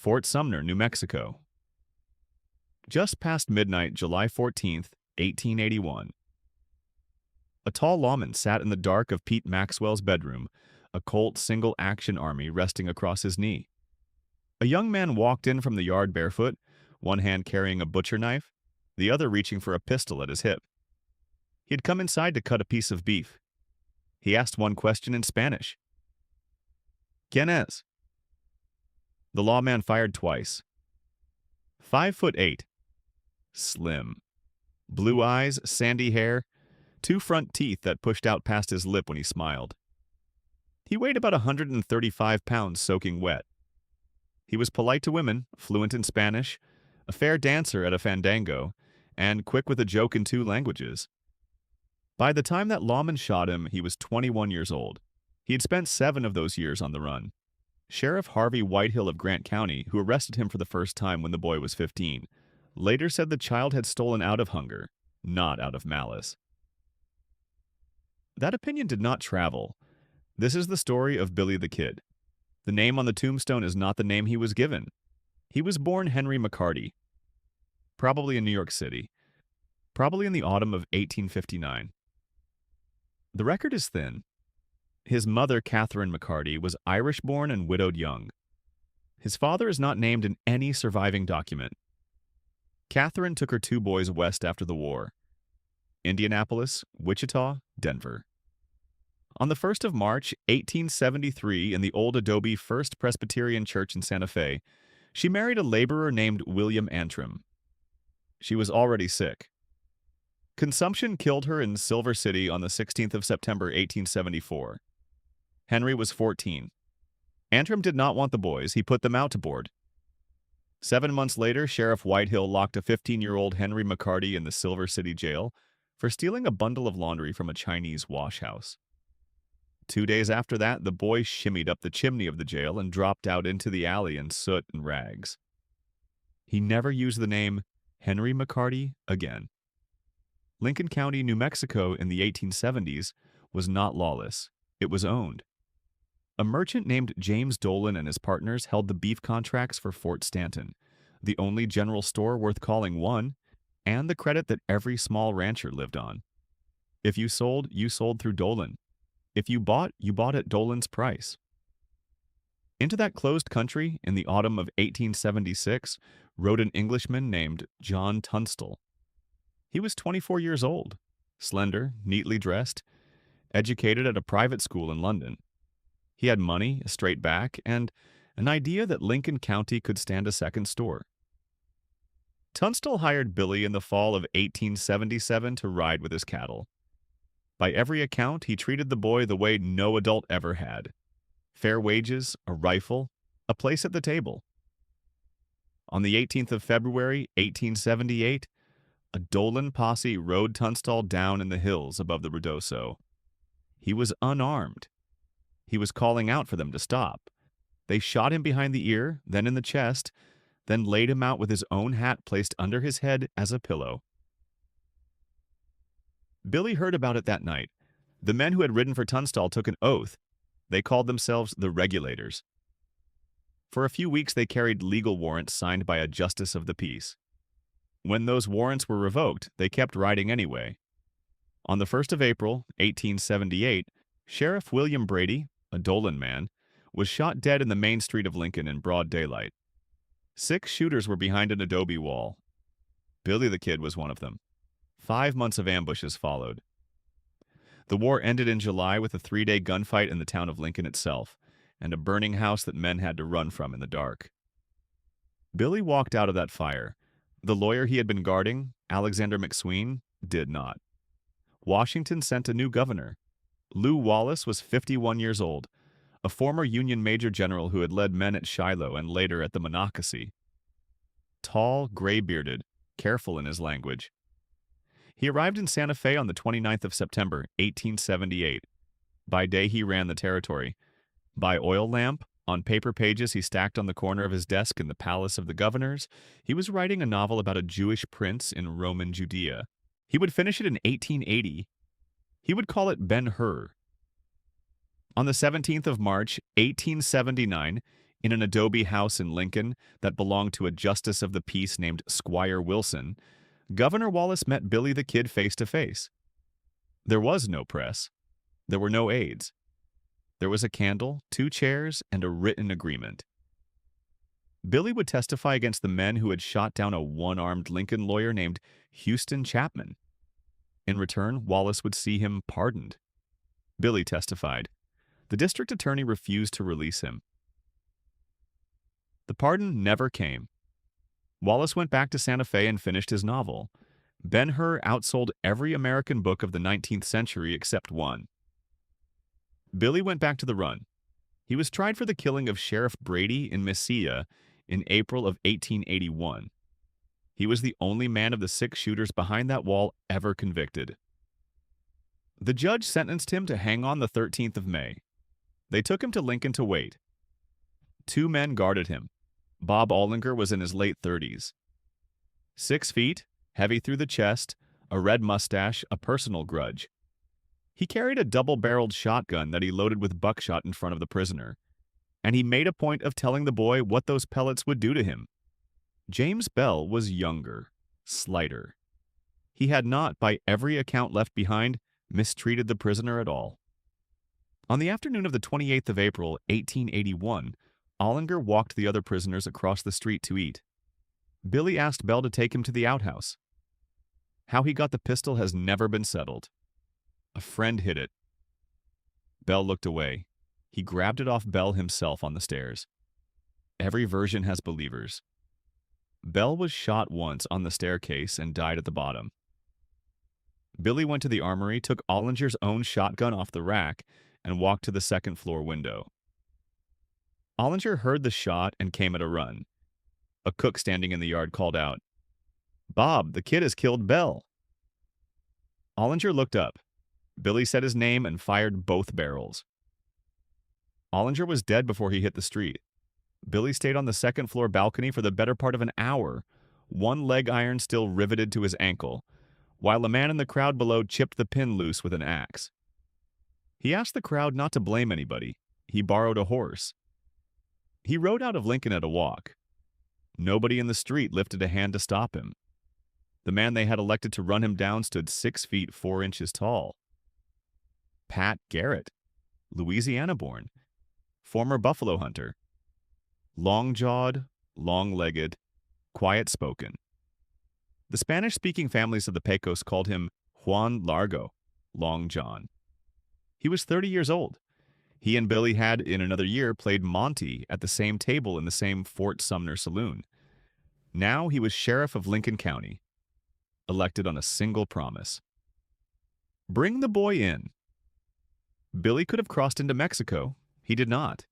Fort Sumner, New Mexico. Just past midnight, July 14th, 1881. A tall lawman sat in the dark of Pete Maxwell's bedroom, a Colt single-action army resting across his knee. A young man walked in from the yard barefoot, one hand carrying a butcher knife, the other reaching for a pistol at his hip. He had come inside to cut a piece of beef. He asked one question in Spanish. ¿Quién es? The lawman fired twice. 5'8", slim, blue eyes, sandy hair, two front teeth that pushed out past his lip when he smiled. He weighed about 135 pounds soaking wet. He was polite to women, fluent in Spanish, a fair dancer at a fandango, and quick with a joke in two languages. By the time that lawman shot him, he was 21 years old. He had spent 7 of those years on the run. Sheriff Harvey Whitehill of Grant County, who arrested him for the first time when the boy was 15, later said the child had stolen out of hunger, not out of malice. That opinion did not travel. This is the story of Billy the Kid. The name on the tombstone is not the name he was given. He was born Henry McCarty, probably in New York City, probably in the autumn of 1859. The record is thin. His mother, Catherine McCarty, was Irish-born and widowed young. His father is not named in any surviving document. Catherine took her 2 boys west after the war: Indianapolis, Wichita, Denver. On the 1st of March, 1873, in the old adobe First Presbyterian Church in Santa Fe, she married a laborer named William Antrim. She was already sick. Consumption killed her in Silver City on the 16th of September, 1874. Henry was 14. Antrim did not want the boys. He put them out to board. 7 months later, Sheriff Whitehill locked a 15-year-old Henry McCarty in the Silver City jail for stealing a bundle of laundry from a Chinese wash house. 2 days after that, the boy shimmied up the chimney of the jail and dropped out into the alley in soot and rags. He never used the name Henry McCarty again. Lincoln County, New Mexico in the 1870s was not lawless. It was owned. A merchant named James Dolan and his partners held the beef contracts for Fort Stanton, the only general store worth calling one, and the credit that every small rancher lived on. If you sold through Dolan. If you bought at Dolan's price. Into that closed country in the autumn of 1876 rode an Englishman named John Tunstall. He was 24 years old, slender, neatly dressed, educated at a private school in London. He had money, a straight back, and an idea that Lincoln County could stand a second store. Tunstall hired Billy in the fall of 1877 to ride with his cattle. By every account, he treated the boy the way no adult ever had: fair wages, a rifle, a place at the table. On the 18th of February, 1878, a Dolan posse rode Tunstall down in the hills above the Rudoso. He was unarmed. He was calling out for them to stop. They shot him behind the ear, then in the chest, then laid him out with his own hat placed under his head as a pillow. Billy heard about it that night. The men who had ridden for Tunstall took an oath. They called themselves the Regulators. For a few weeks they carried legal warrants signed by a justice of the peace. When those warrants were revoked, they kept riding anyway. On the 1st of April, 1878, Sheriff William Brady, a Dolan man, was shot dead in the main street of Lincoln in broad daylight. 6 shooters were behind an adobe wall. Billy the Kid was one of them. 5 months of ambushes followed. The war ended in July with a 3-day gunfight in the town of Lincoln itself, and a burning house that men had to run from in the dark. Billy walked out of that fire. The lawyer he had been guarding, Alexander McSween, did not. Washington sent a new governor. Lew Wallace was 51 years old, a former Union major general who had led men at Shiloh and later at the Monocacy. Tall, gray-bearded, careful in his language. He arrived in Santa Fe on the 29th of September, 1878. By day he ran the territory. By oil lamp, on paper pages he stacked on the corner of his desk in the palace of the governors, he was writing a novel about a Jewish prince in Roman Judea. He would finish it in 1880. He would call it Ben-Hur. On the 17th of March, 1879, In an adobe house in Lincoln that belonged to a justice of the peace named Squire Wilson, Governor Wallace met Billy the Kid face to face. There was no press. There were no aides. There was a candle, 2 chairs, and a written agreement. Billy would testify against the men who had shot down a one-armed Lincoln lawyer named Houston Chapman. In return, Wallace would see him pardoned. Billy testified. The district attorney refused to release him. The pardon never came. Wallace went back to Santa Fe and finished his novel. Ben-Hur outsold every American book of the 19th century except one. Billy went back to the run. He was tried for the killing of Sheriff Brady in Mesilla in April of 1881. He was the only man of the 6 shooters behind that wall ever convicted. The judge sentenced him to hang on the 13th of May. They took him to Lincoln to wait. 2 men guarded him. Bob Ollinger was in his late 30s. 6 feet, heavy through the chest, a red mustache, a personal grudge. He carried a double-barreled shotgun that he loaded with buckshot in front of the prisoner, and he made a point of telling the boy what those pellets would do to him. James Bell was younger, slighter. He had not, by every account left behind, mistreated the prisoner at all. On the afternoon of the 28th of April, 1881, Ollinger walked the other prisoners across the street to eat. Billy asked Bell to take him to the outhouse. How he got the pistol has never been settled. A friend hid it. Bell looked away. He grabbed it off Bell himself on the stairs. Every version has believers. Bell was shot once on the staircase and died at the bottom. Billy went to the armory, took Ollinger's own shotgun off the rack, and walked to the second-floor window. Ollinger heard the shot and came at a run. A cook standing in the yard called out, "Bob, the kid has killed Bell." Ollinger looked up. Billy said his name and fired both barrels. Ollinger was dead before he hit the street. Billy stayed on the second-floor balcony for the better part of an hour, one leg iron still riveted to his ankle, while a man in the crowd below chipped the pin loose with an axe. He asked the crowd not to blame anybody. He borrowed a horse. He rode out of Lincoln at a walk. Nobody in the street lifted a hand to stop him. The man they had elected to run him down stood 6 feet 4 inches tall. Pat Garrett, Louisiana-born, former buffalo hunter. Long-jawed, long-legged, quiet-spoken. The Spanish-speaking families of the Pecos called him Juan Largo, Long John. He was 30 years old. He and Billy had, in another year, played Monty at the same table in the same Fort Sumner saloon. Now he was sheriff of Lincoln County, elected on a single promise. Bring the boy in. Billy could have crossed into Mexico. He did not.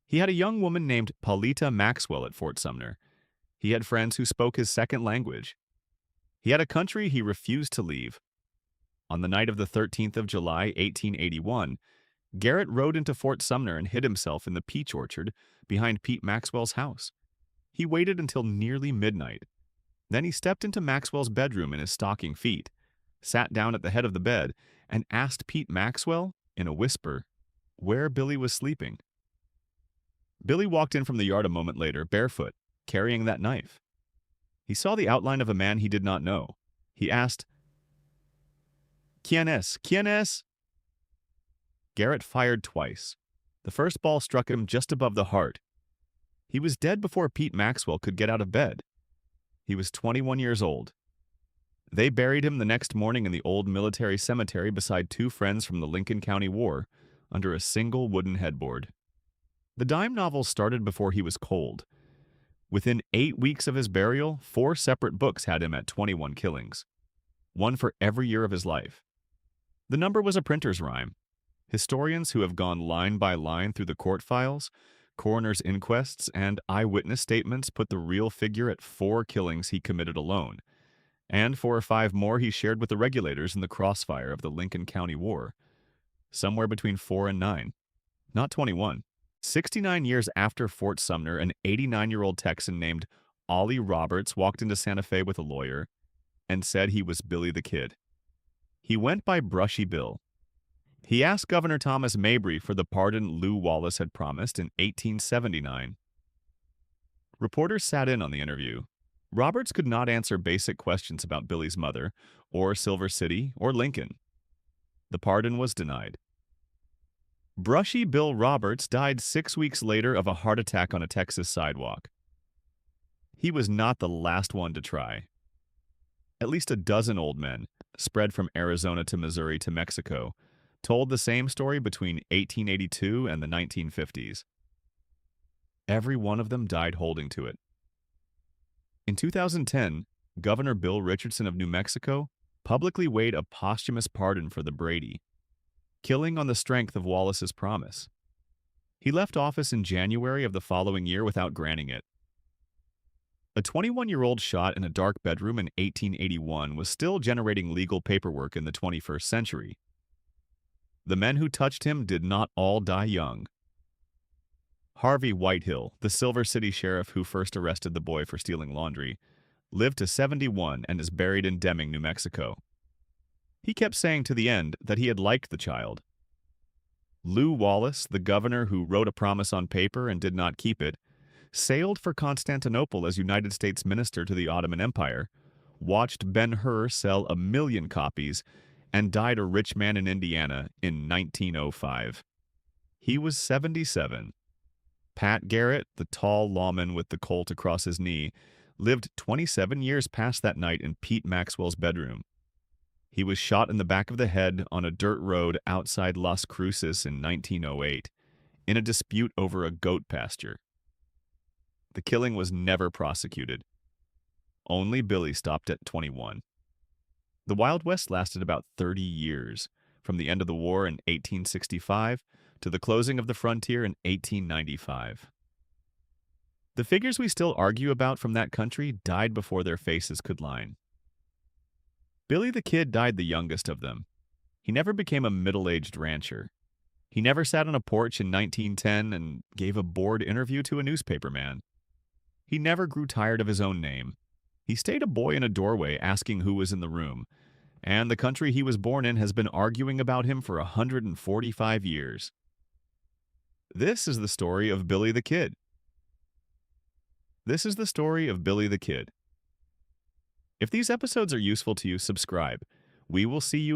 He had a young woman named Paulita Maxwell at Fort Sumner. He had friends who spoke his second language. He had a country he refused to leave. On the night of the 13th of July, 1881, Garrett rode into Fort Sumner and hid himself in the peach orchard behind Pete Maxwell's house. He waited until nearly midnight. Then he stepped into Maxwell's bedroom in his stocking feet, sat down at the head of the bed, and asked Pete Maxwell, in a whisper, where Billy was sleeping. Billy walked in from the yard a moment later, barefoot, carrying that knife. He saw the outline of a man he did not know. He asked, "Quién es? ¿Quién es?" Garrett fired twice. The first ball struck him just above the heart. He was dead before Pete Maxwell could get out of bed. He was 21 years old. They buried him the next morning in the old military cemetery beside 2 friends from the Lincoln County War, under a single wooden headboard. The dime novel started before he was cold. Within 8 weeks of his burial, 4 separate books had him at 21 killings, one for every year of his life. The number was a printer's rhyme. Historians who have gone line by line through the court files, coroner's inquests, and eyewitness statements put the real figure at 4 killings he committed alone, and 4 or 5 more he shared with the regulators in the crossfire of the Lincoln County War. Somewhere between 4 and 9. Not 21. 69 years after Fort Sumner, an 89-year-old Texan named Ollie Roberts walked into Santa Fe with a lawyer and said he was Billy the Kid. He went by Brushy Bill. He asked Governor Thomas Mabry for the pardon Lew Wallace had promised in 1879. Reporters sat in on the interview. Roberts could not answer basic questions about Billy's mother, or Silver City, or Lincoln. The pardon was denied. Brushy Bill Roberts died 6 weeks later of a heart attack on a Texas sidewalk. He was not the last one to try. At least a dozen old men, spread from Arizona to Missouri to Mexico, told the same story between 1882 and the 1950s. Every one of them died holding to it. In 2010, Governor Bill Richardson of New Mexico publicly weighed a posthumous pardon for the Brady, killing on the strength of Wallace's promise. He left office in January of the following year without granting it. A 21-year-old shot in a dark bedroom in 1881 was still generating legal paperwork in the 21st century. The men who touched him did not all die young. Harvey Whitehill, the Silver City sheriff who first arrested the boy for stealing laundry, lived to 71 and is buried in Deming, New Mexico. He kept saying to the end that he had liked the child. Lew Wallace, the governor who wrote a promise on paper and did not keep it, sailed for Constantinople as United States minister to the Ottoman Empire, watched Ben-Hur sell 1 million copies, and died a rich man in Indiana in 1905. He was 77. Pat Garrett, the tall lawman with the Colt across his knee, lived 27 years past that night in Pete Maxwell's bedroom. He was shot in the back of the head on a dirt road outside Las Cruces in 1908, in a dispute over a goat pasture. The killing was never prosecuted. Only Billy stopped at 21. The Wild West lasted about 30 years, from the end of the war in 1865 to the closing of the frontier in 1895. The figures we still argue about from that country died before their faces could line. Billy the Kid died the youngest of them. He never became a middle-aged rancher. He never sat on a porch in 1910 and gave a bored interview to a newspaperman. He never grew tired of his own name. He stayed a boy in a doorway asking who was in the room, and the country he was born in has been arguing about him for 145 years. This is the story of Billy the Kid. This is the story of Billy the Kid. If these episodes are useful to you, subscribe. We will see you in